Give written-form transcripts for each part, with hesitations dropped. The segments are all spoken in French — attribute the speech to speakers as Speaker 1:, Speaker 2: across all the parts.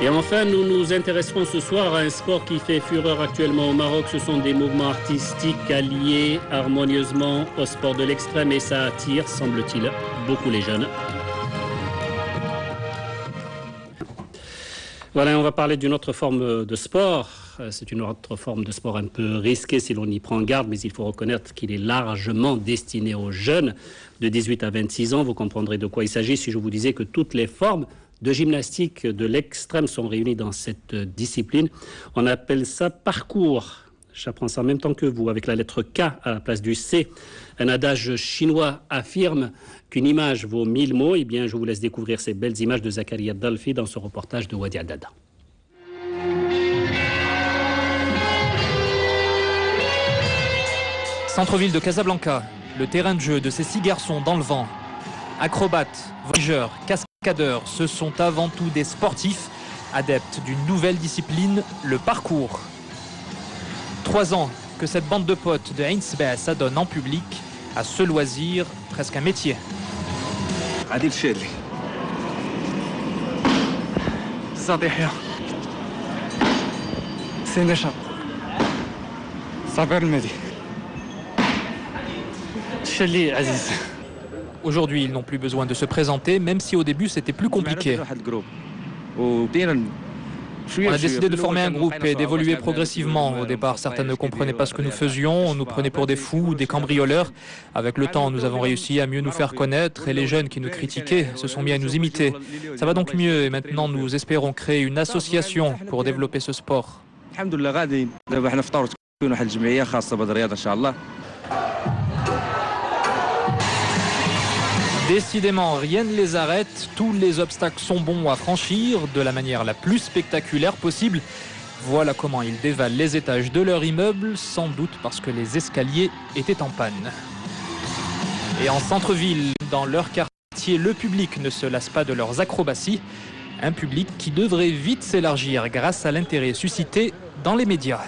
Speaker 1: Et enfin, nous nous intéresserons ce soir à un sport qui fait fureur actuellement au Maroc. Ce sont des mouvements artistiques alliés harmonieusement au sport de l'extrême et ça attire, semble-t-il, beaucoup les jeunes. Voilà, on va parler d'une autre forme de sport. C'est une autre forme de sport un peu risquée si l'on y prend garde, mais il faut reconnaître qu'il est largement destiné aux jeunes de 18 à 26 ans. Vous comprendrez de quoi il s'agit si je vous disais que toutes les formes de gymnastique de l'extrême sont réunies dans cette discipline. On appelle ça parcours. J'apprends ça en même temps que vous, avec la lettre K à la place du C. Un adage chinois affirme qu'une image vaut 1000 mots. Eh bien, je vous laisse découvrir ces belles images de Zakaria Dalfi dans ce reportage de Wadi Adada.
Speaker 2: Centre-ville de Casablanca, le terrain de jeu de ces 6 garçons dans le vent. Acrobates, voyageurs, cascadeurs, ce sont avant tout des sportifs, adeptes d'une nouvelle discipline, le parcours. 3 ans que cette bande de potes de Ainsbeh s'adonne en public à ce loisir, presque un métier.
Speaker 3: Adil Chedli. صديحي سنشط صابر المدي شلي عزيز.
Speaker 2: Aujourd'hui, ils n'ont plus besoin de se présenter, même si au début c'était plus compliqué. On a décidé de former un groupe et d'évoluer progressivement. Au départ, certains ne comprenaient pas ce que nous faisions, on nous prenait pour des fous ou des cambrioleurs. Avec le temps, nous avons réussi à mieux nous faire connaître et les jeunes qui nous critiquaient se sont mis à nous imiter. Ça va donc mieux et maintenant nous espérons créer une association pour développer ce sport. Décidément, rien ne les arrête, tous les obstacles sont bons à franchir de la manière la plus spectaculaire possible. Voilà comment ils dévalent les étages de leur immeuble, sans doute parce que les escaliers étaient en panne. Et en centre-ville, dans leur quartier, le public ne se lasse pas de leurs acrobaties. Un public qui devrait vite s'élargir grâce à l'intérêt suscité dans les médias.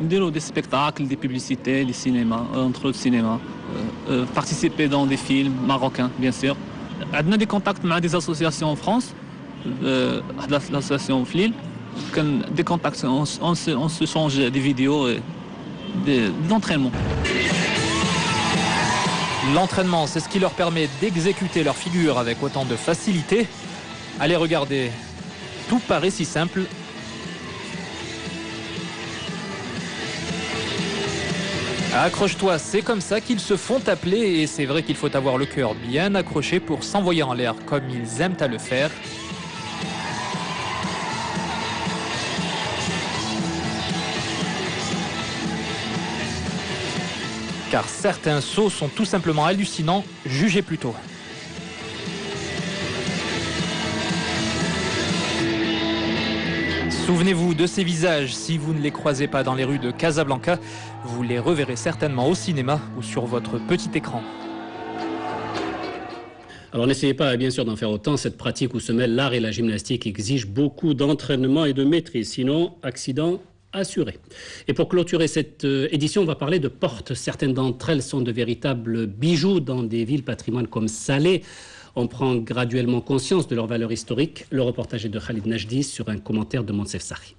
Speaker 4: نديروا des spectacles, des publicités, des cinémas, entre autres cinémas, participer dans des films marocains bien sûr. On a des contacts avec des associations en France, l'association FLIL, des contacts, on se change des vidéos d'entraînement.
Speaker 2: L'entraînement, c'est ce qui leur permet d'exécuter leur figure avec autant de facilité. Allez regarder, tout paraît si simple. Accroche-toi, c'est comme ça qu'ils se font appeler et c'est vrai qu'il faut avoir le cœur bien accroché pour s'envoyer en l'air comme ils aiment à le faire. Car certains sauts sont tout simplement hallucinants, jugez plutôt. Souvenez-vous de ces visages, si vous ne les croisez pas dans les rues de Casablanca, vous les reverrez certainement au cinéma ou sur votre petit écran.
Speaker 1: Alors n'essayez pas bien sûr d'en faire autant, cette pratique où se mêlent l'art et la gymnastique exige beaucoup d'entraînement et de maîtrise, sinon accident assuré. Et pour clôturer cette édition, on va parler de portes. Certaines d'entre elles sont de véritables bijoux dans des villes patrimoine comme Salé. On prend graduellement conscience de leur valeur historique. Le reportage est de Khalid Najdi sur un commentaire de Monsef Sarri.